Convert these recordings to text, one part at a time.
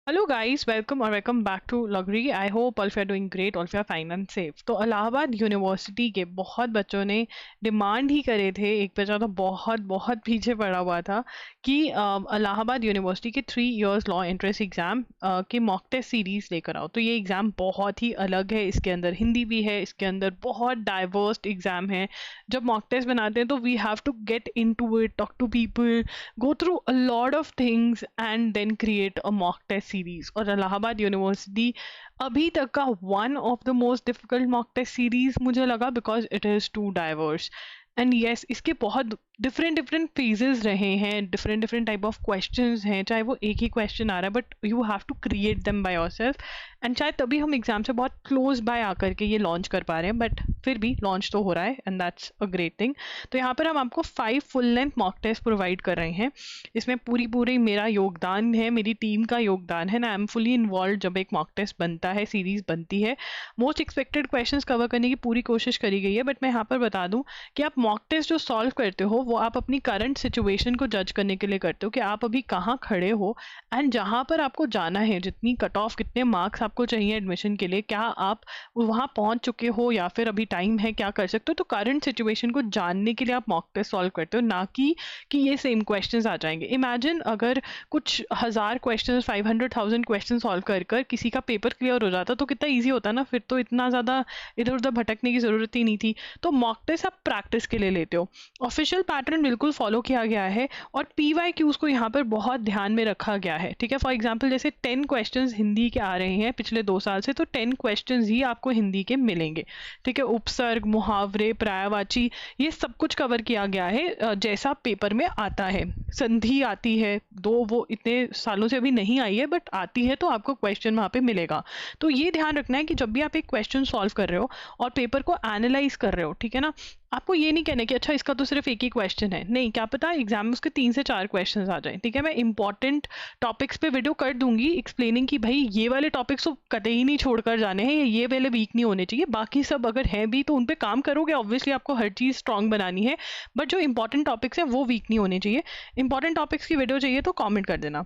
Hello guys, welcome और welcome back to लॉगरी। I hope all of you are doing great, all of you are fine and safe. तो Allahabad university के बहुत बच्चों ने demand ही करे थे, एक बच्चा तो बहुत बहुत पीछे पड़ा हुआ था कि इलाहाबाद यूनिवर्सिटी के 3 इयर्स लॉ एंट्रेंस एग्जाम के मॉक टेस्ट सीरीज लेकर आओ। तो ये एग्ज़ाम बहुत ही अलग है, इसके अंदर हिंदी भी है, इसके अंदर बहुत डाइवर्स एग्ज़ाम है। जब मॉक टेस्ट बनाते हैं तो we have to get into it, talk to people, go through a lot of things and then create a mock test series। और इलाहाबाद यूनिवर्सिटी अभी तक का one of the most difficult mock test series मुझे लगा, because it is too diverse. And yes, इसके बहुत different different phases रहे हैं, different different type of questions हैं, चाहे वो एक ही क्वेश्चन आ रहा है but you have to create them by yourself. And शायद तभी हम एग्जाम से बहुत क्लोज बाय आकर के ये लॉन्च कर पा रहे हैं, बट फिर भी लॉन्च तो हो रहा है and that's a great thing. तो यहाँ पर हम आपको 5 full length mock test provide कर रहे हैं। इसमें पूरी मेरा योगदान है, मेरी टीम का योगदान है ना। आई एम फुली इन्वॉल्व जब एक मॉक टेस्ट बनता है, सीरीज बनती है। मोस्ट एक्सपेक्टेड क्वेश्चंस कवर करने की पूरी कोशिश करी गई है, बट मैं यहाँ पर बता दूं कि आप मॉक टेस्ट जो सॉल्व करते हो वो आप अपनी करंट सिचुएशन को जज करने के लिए करते हो कि आप अभी कहाँ खड़े हो एंड जहाँ पर आपको जाना है, जितनी कट ऑफ, कितने मार्क्स आपको चाहिए एडमिशन के लिए, क्या आप वहाँ पहुँच चुके हो या फिर अभी टाइम है, क्या कर सकते हो। तो करंट सिचुएशन को जानने के लिए आप मॉक टेस्ट सॉल्व करते हो, ना कि ये सेम क्वेश्चंस आ जाएंगे। इमेजिन अगर कुछ हज़ार क्वेश्चन, 500,000 क्वेश्चन सॉल्व कर कर किसी का पेपर क्लियर हो जाता तो कितना ईजी होता ना, फिर तो इतना ज़्यादा इधर उधर भटकने की ज़रूरत ही नहीं थी। तो मॉक टेस्ट आप प्रैक्टिस के लिए लेते हो, ऑफिशियल पैटर्न बिल्कुल फॉलो किया गया है और PYQs को यहाँ पर बहुत ध्यान में रखा गया है। ठीक है, फॉर एग्जाम्पल जैसे 10 क्वेश्चन हिंदी के आ रहे हैं पिछले 2 साल से, तो 10 क्वेश्चन ही आपको हिंदी के मिलेंगे। ठीक है, उपसर्ग, मुहावरे, पर्यायवाची, ये सब कुछ कवर किया गया है जैसा पेपर में आता है। संधि आती है, दो वो इतने सालों से अभी नहीं आई है बट आती है, तो आपको क्वेश्चन वहाँ पे मिलेगा। तो ये ध्यान रखना है कि जब भी आप एक क्वेश्चन सॉल्व कर रहे हो और पेपर को एनालाइज कर रहे हो, ठीक है ना, आपको ये नहीं कहना कि अच्छा इसका तो सिर्फ एक ही क्वेश्चन है। नहीं, क्या पता एग्जाम में उसके 3 से 4 क्वेश्चन आ जाए। ठीक है, मैं इंपॉर्टेंट टॉपिक्स पे वीडियो कर दूंगी एक्सप्लेनिंग कि भाई ये वाले टॉपिक्स तो कतई ही नहीं छोड़कर जाने हैं, ये वाले वीक नहीं होने चाहिए, बाकी सब अगर है भी तो उन पे काम करोगे। ऑब्वियसली आपको हर चीज़ स्ट्रॉन्ग बनानी है, बट जो इंपॉर्टेंट टॉपिक्स हैं वो वीक नहीं होने चाहिए। इंपॉर्टेंट टॉपिक्स की वीडियो चाहिए तो कॉमेंट कर देना।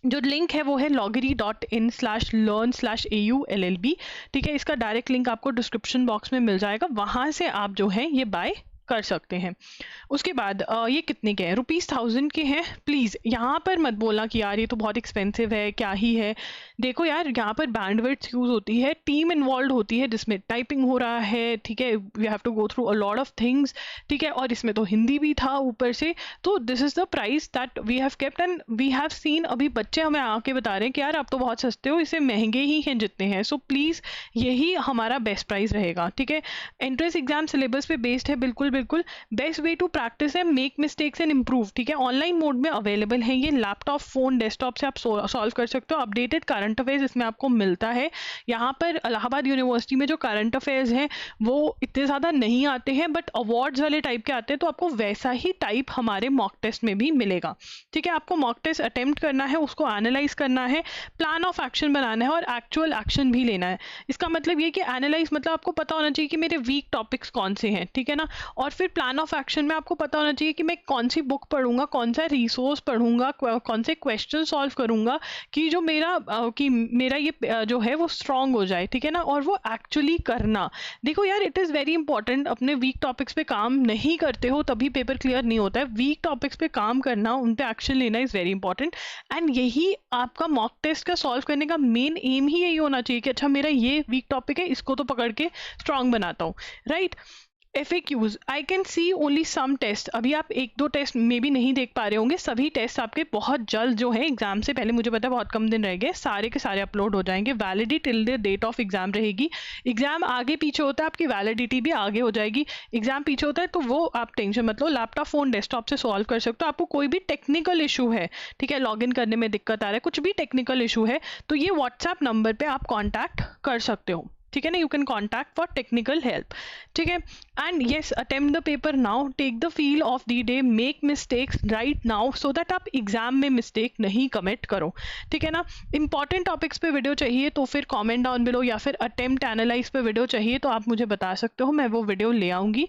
जो लिंक है वो है loggery.in/learn/AULLB। ठीक है, इसका डायरेक्ट लिंक आपको डिस्क्रिप्शन बॉक्स में मिल जाएगा, वहाँ से आप जो है ये बाय कर सकते हैं। उसके बाद ये कितने के हैं? ₹1000 के हैं। प्लीज़ यहाँ पर मत बोलना कि यार ये तो बहुत एक्सपेंसिव है, क्या ही है। देखो यार, यहाँ पर बैंडविड्थ यूज़ होती है, टीम इन्वॉल्व होती है जिसमें टाइपिंग हो रहा है। ठीक है, we have to go through a lot of things. ठीक है, और इसमें तो हिंदी भी था ऊपर से। तो this is the price that we have kept and we have seen. अभी बच्चे हमें आके बता रहे हैं कि यार आप तो बहुत सस्ते हो, इसे महंगे ही हैं जितने हैं। सो प्लीज़ यही हमारा बेस्ट प्राइस रहेगा। ठीक है, एंट्रेंस एग्जाम सिलेबस पे बेस्ड है, बिल्कुल बिल्कुल। बेस्ट वे टू प्रैक्टिस है मेक मिस्टेक्स एंड इम्प्रूव। ठीक है, ऑनलाइन मोड में अवेलेबल है ये, लैपटॉप, फोन, डेस्कटॉप से आप सॉल्व कर सकते हो। अपडेटेड करंट अफेयर्स इसमें आपको मिलता है। यहाँ पर इलाहाबाद यूनिवर्सिटी में जो करंट अफेयर्स हैं वो इतने ज़्यादा नहीं आते हैं, बट अवार्ड्स वाले टाइप के आते हैं, तो आपको वैसा ही टाइप हमारे मॉक टेस्ट में भी मिलेगा। ठीक है, आपको मॉक टेस्ट अटेम्प्ट करना है, उसको एनालाइज करना है, प्लान ऑफ एक्शन बनाना है और एक्चुअल एक्शन भी लेना है। इसका मतलब ये कि एनालाइज मतलब आपको पता होना चाहिए कि मेरे वीक टॉपिक्स कौन से हैं। ठीक है ना, और फिर प्लान ऑफ एक्शन में आपको पता होना चाहिए कि मैं कौन सी बुक पढ़ूंगा, कौन सा रिसोर्स पढ़ूंगा, कौन से क्वेश्चन सॉल्व करूंगा कि जो मेरा ये जो है वो स्ट्रांग हो जाए। ठीक है ना, और वो एक्चुअली करना। देखो यार, इट इज़ वेरी इंपॉर्टेंट। अपने वीक टॉपिक्स पे काम नहीं करते हो तभी पेपर क्लियर नहीं होता है। वीक टॉपिक्स पे काम करना, उन पे एक्शन लेना इज़ वेरी इंपॉर्टेंट। एंड यही आपका मॉक टेस्ट का सॉल्व करने का मेन एम ही यही होना चाहिए कि अच्छा मेरा ये वीक टॉपिक है, इसको तो पकड़ के स्ट्रांग बनाता हूँ। Right, FAQs, I can see only some test. अभी आप 1-2 टेस्ट में भी नहीं देख पा रहे होंगे, सभी टेस्ट आपके बहुत जल्द जो है एग्जाम से पहले, मुझे पता है बहुत कम दिन रह गए, सारे के सारे अपलोड हो जाएंगे। Validity till the date of exam रहेगी। एग्जाम आगे पीछे होता है, आपकी वैलिडिटी भी आगे हो जाएगी। एग्जाम पीछे होता है तो वो आप टेंशन मत लो, लैपटॉप, फोन, डेस्कटॉप से सॉल्व कर सकते हो। आपको कोई भी टेक्निकल इशू है, ठीक है, लॉगिन करने में दिक्कत आ रहा है, कुछ भी टेक्निकल इशू है, तो ये व्हाट्सएप नंबर पर आप कॉन्टैक्ट कर सकते हो। ठीक है ना, you can contact for technical help. ठीक है, and yes, attempt the paper now, take the feel of the day, make mistakes right now so that आप एग्जाम में मिस्टेक नहीं कमिट करो। ठीक है ना, इंपॉर्टेंट टॉपिक्स पे वीडियो चाहिए तो फिर कमेंट डाउन बिलो, या फिर अटेम्प्ट एनालाइज पे वीडियो चाहिए तो आप मुझे बता सकते हो, मैं वो वीडियो ले आऊँगी।